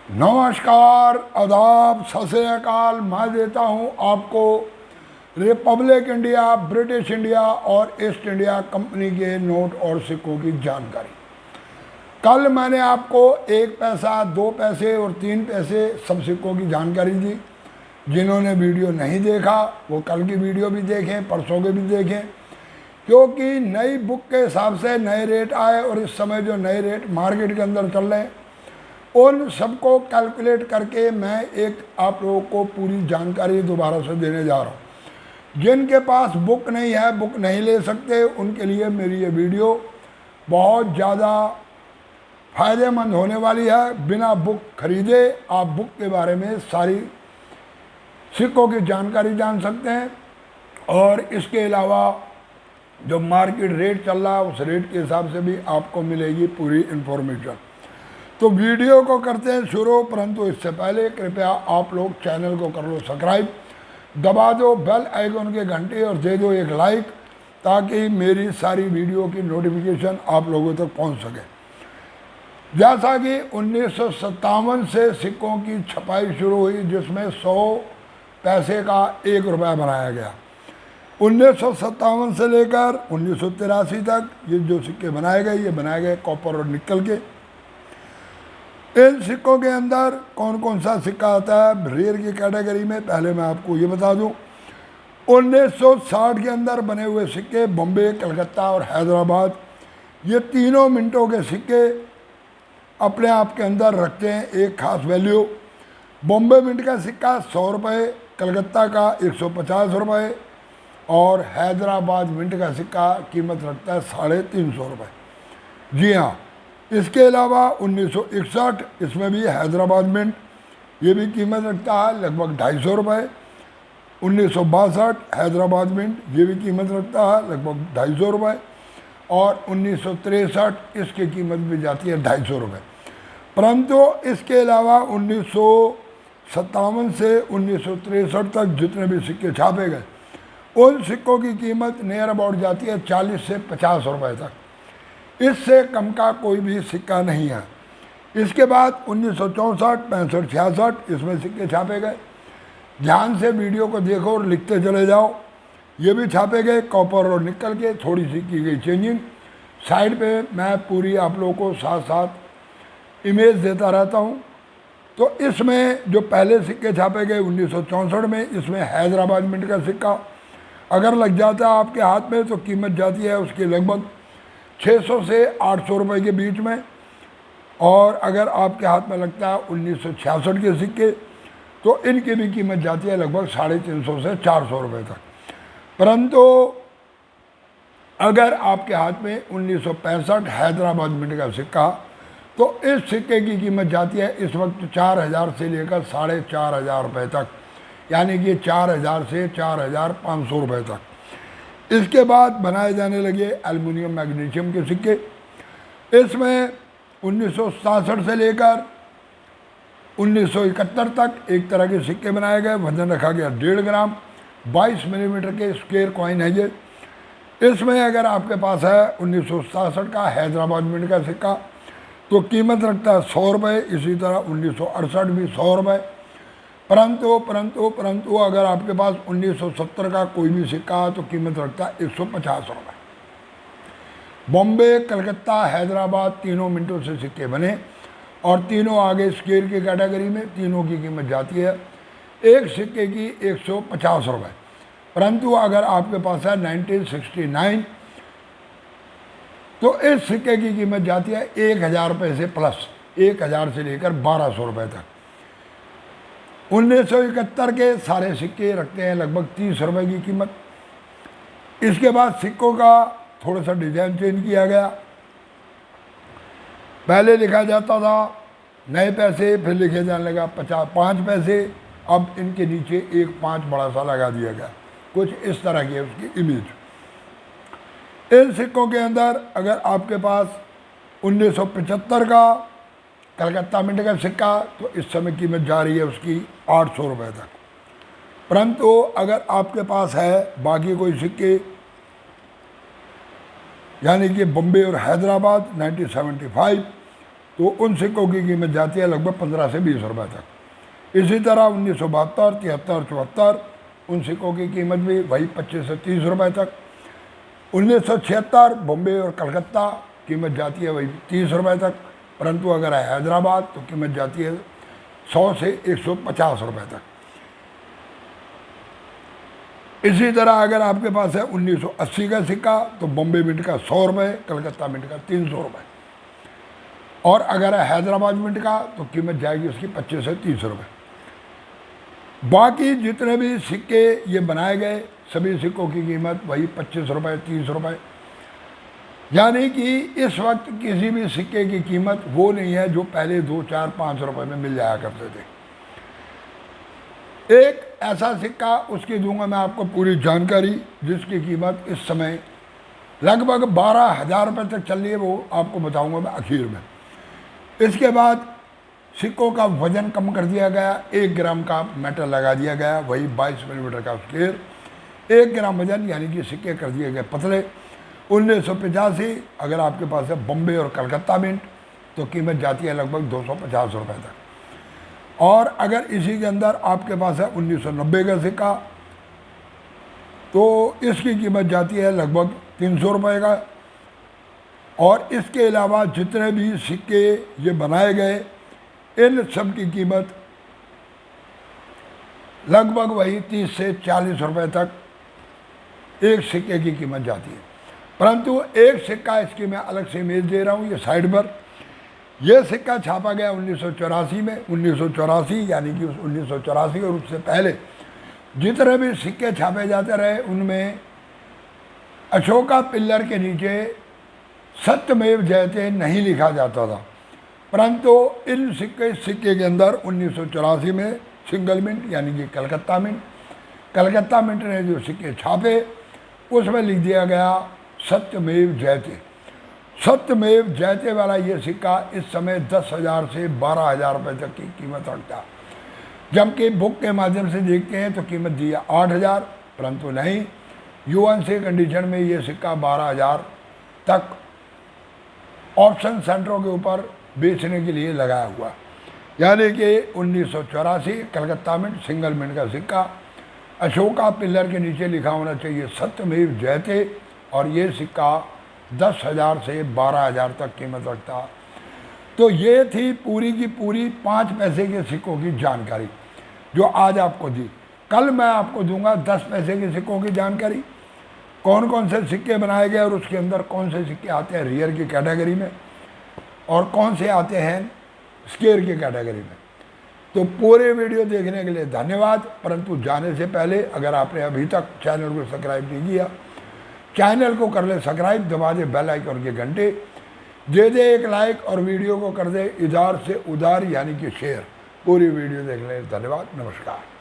नमस्कार, आदाब, सत श्री अकाल। मैं देता हूं आपको रिपब्लिक इंडिया, ब्रिटिश इंडिया और ईस्ट इंडिया कंपनी के नोट और सिक्कों की जानकारी। कल मैंने आपको 1 पैसा, 2 पैसे और 3 पैसे सब सिक्कों की जानकारी दी। जिन्होंने वीडियो नहीं देखा वो कल की वीडियो भी देखें, परसों के भी देखें, क्योंकि नई बुक के हिसाब से नए रेट आए और इस समय जो नए रेट मार्केट के अंदर चल रहे हैं उन सबको कैलकुलेट करके मैं एक आप लोगों को पूरी जानकारी दोबारा से देने जा रहा हूँ। जिनके पास बुक नहीं है, बुक नहीं ले सकते, उनके लिए मेरी ये वीडियो बहुत ज़्यादा फ़ायदेमंद होने वाली है। बिना बुक खरीदे आप बुक के बारे में सारी सिक्कों की जानकारी जान सकते हैं और इसके अलावा जो मार्केट रेट चल रहा है उस रेट के हिसाब से भी आपको मिलेगी पूरी इन्फॉर्मेशन। तो वीडियो को करते हैं शुरू, परंतु इससे पहले कृपया आप लोग चैनल को कर लो सब्सक्राइब, दबा दो बेल आइकन के घंटे और दे दो एक लाइक, ताकि मेरी सारी वीडियो की नोटिफिकेशन आप लोगों तक पहुंच सके। जैसा कि 1957 से सिक्कों की छपाई शुरू हुई, जिसमें 100 पैसे का 1 रुपया बनाया गया। 1957 से लेकर 1983 तक ये जो सिक्के बनाए गए, ये बनाए गए कॉपर और निकल के। इन सिक्कों के अंदर कौन कौन सा सिक्का आता है रेयर की कैटेगरी में, पहले मैं आपको ये बता दूं। 1960 के अंदर बने हुए सिक्के बॉम्बे, कलकत्ता और हैदराबाद, ये तीनों मिनटों के सिक्के अपने आप के अंदर रखते हैं एक खास वैल्यू। बॉम्बे मिंट का सिक्का 100 रुपये, कलकत्ता का 150 रुपये और हैदराबाद मिंट का सिक्का कीमत रखता है 350 रुपये। जी हाँ, इसके अलावा 1961 इसमें भी हैदराबाद मिंट, ये भी कीमत रखता है लगभग 250 रुपये। 1962 हैदराबाद मिंट, ये भी कीमत रखता है लगभग 250 रुपये और 1963 इसकी कीमत भी जाती है 250 रुपये। परंतु इसके अलावा 1957 से 1963 तक जितने भी सिक्के छापे गए उन सिक्कों की कीमत नियर अबाउट जाती है 40 से 50 रुपये तक। इससे कम का कोई भी सिक्का नहीं है। इसके बाद 1964, 65, 66 इसमें सिक्के छापे गए। ध्यान से वीडियो को देखो और लिखते चले जाओ। ये भी छापे गए कॉपर और निकल के, थोड़ी सी की गई चेंजिंग। साइड पे मैं पूरी आप लोगों को साथ साथ इमेज देता रहता हूँ। तो इसमें जो पहले सिक्के छापे गए 1964 में, इसमें हैदराबाद मिंट का सिक्का अगर लग जाता है आपके हाथ में तो कीमत जाती है उसकी लगभग 600 से 800 रुपये के बीच में। और अगर आपके हाथ में लगता है 1966 के सिक्के तो इनकी भी कीमत जाती है लगभग 350 से 400 रुपये तक। परंतु अगर आपके हाथ में 1965 हैदराबाद मिंट का सिक्का, तो इस सिक्के की कीमत जाती है इस वक्त 4000 से लेकर 4500 रुपये तक, यानी कि 4000 से 4500 रुपये तक। इसके बाद बनाए जाने लगे एल्युमिनियम मैग्नीशियम के सिक्के। इसमें 1967 से लेकर 1971 तक एक तरह के सिक्के बनाए गए। वजन रखा गया 1.5 ग्राम, 22 मिलीमीटर के स्क्वायर कॉइन है ये। इसमें अगर आपके पास है 1967 का हैदराबाद मिंट का सिक्का तो कीमत रखता है 100 रुपये। इसी तरह 1968 भी 100 रुपये। परंतु अगर आपके पास 1970 का कोई भी सिक्का है तो कीमत रखता है 150 रुपये। बॉम्बे, कलकत्ता, हैदराबाद तीनों मिनटों से सिक्के बने और तीनों आगे स्क्वायर की कैटेगरी में, तीनों की कीमत जाती है एक सिक्के की 150 रुपये। परंतु अगर आपके पास है 1969 तो इस सिक्के की कीमत जाती है 1000 रुपये से प्लस, 1000 से लेकर 1200 रुपये तक। 1971 के सारे सिक्के रखते हैं लगभग 30 रुपये की कीमत। इसके बाद सिक्कों का थोड़ा सा डिज़ाइन चेंज किया गया। पहले लिखा जाता था नए पैसे, फिर लिखे जाने लगा 5 पैसे, अब इनके नीचे एक 5 बड़ा सा लगा दिया गया। कुछ इस तरह की है उसकी इमेज। इन सिक्कों के अंदर अगर आपके पास 1975 का कलकत्ता मिंट का सिक्का तो इस समय कीमत जा रही है उसकी 800 रुपये तक। परंतु अगर आपके पास है बाकी कोई सिक्के, यानी कि बम्बे और हैदराबाद 1975, तो उन सिक्कों की कीमत जाती है लगभग 15 से 20 रुपए तक। इसी तरह 1972, 73, 74 उन सिक्कों की कीमत भी वही 25 से 30 रुपए तक। 1976 बॉम्बे और कलकत्ता कीमत जाती है वही 30 रुपए तक, परंतु अगर है हैदराबाद तो कीमत जाती है 100 से 150 रुपए तक। इसी तरह अगर आपके पास है 1980 का सिक्का तो बॉम्बे मिंट का 100 रुपये, कलकत्ता मिंट का 300 रुपये, और अगर है हैदराबाद मिंट का तो कीमत जाएगी उसकी 25 से 30 रुपये। बाकी जितने भी सिक्के ये बनाए गए सभी सिक्कों की कीमत वही 25 रुपये, 30 रुपये, यानी कि इस वक्त किसी भी सिक्के की कीमत वो नहीं है जो पहले 2, 4, 5 रुपये में मिल जाया करते थे। एक ऐसा सिक्का उसकी दूंगा मैं आपको पूरी जानकारी, जिसकी कीमत इस समय लगभग 12,000 रुपये तक चल रही है, वो आपको बताऊंगा मैं आखिर में। इसके बाद सिक्कों का वजन कम कर दिया गया, 1 ग्राम का मेटल लगा दिया गया, वही 22 मिलीमीटर का स्केल, 1 ग्राम वजन, यानी कि सिक्के कर दिए गए पतले। 1985 अगर आपके पास है बॉम्बे और कलकत्ता मिंट तो कीमत जाती है लगभग 250 रुपये तक। और अगर इसी के अंदर आपके पास है 1990 का सिक्का तो इसकी कीमत जाती है लगभग 300 रुपये का। और इसके अलावा जितने भी सिक्के ये बनाए गए इन सब की कीमत लगभग वही 30 से 40 रुपये तक एक सिक्के की कीमत जाती है। परंतु एक सिक्का इसकी मैं अलग से इमेज दे रहा हूँ, ये साइड पर। यह सिक्का छापा गया 1984 में। 1984 यानी कि 1984 और उससे पहले जितने भी सिक्के छापे जाते रहे उनमें अशोका पिल्लर के नीचे सत्यमेव जयते नहीं लिखा जाता था, परंतु इन सिक्के के अंदर 1984 में सिंगल मिंट यानी कि कलकत्ता मिंट ने जो सिक्के छापे उसमें लिख दिया गया सत्यमेव जयते। सत्यमेव जयते वाला ये सिक्का इस समय 10,000 से 12,000 रुपये तक की कीमत रखता है, जबकि बुक के माध्यम से देखते हैं तो कीमत दी है 8,000, परंतु नहीं, यूएनसी कंडीशन में ये सिक्का 12,000 तक ऑप्शन सेंटरों के ऊपर बेचने के लिए लगाया हुआ। यानी कि 1984 कलकत्ता मिंट सिंगल मिंट का सिक्का, अशोका पिल्लर के नीचे लिखा होना चाहिए सत्यमेव जयते, और ये सिक्का 10,000 से 12,000 तक कीमत रखता। तो ये थी पूरी की पूरी 5 पैसे के सिक्कों की जानकारी जो आज आपको दी। कल मैं आपको दूंगा 10 पैसे के सिक्कों की जानकारी, कौन कौन से सिक्के बनाए गए और उसके अंदर कौन से सिक्के आते हैं रियर की कैटेगरी में और कौन से आते हैं स्केयर की कैटेगरी में। तो पूरे वीडियो देखने के लिए धन्यवाद। परंतु जाने से पहले अगर आपने अभी तक चैनल को सब्सक्राइब नहीं किया, चैनल को कर ले सब्सक्राइब, दबा दे बेल आइकन के घंटे, दे दे एक लाइक और वीडियो को कर दे इधर से उधर यानी कि शेयर। पूरी वीडियो देखने के लिए धन्यवाद। नमस्कार।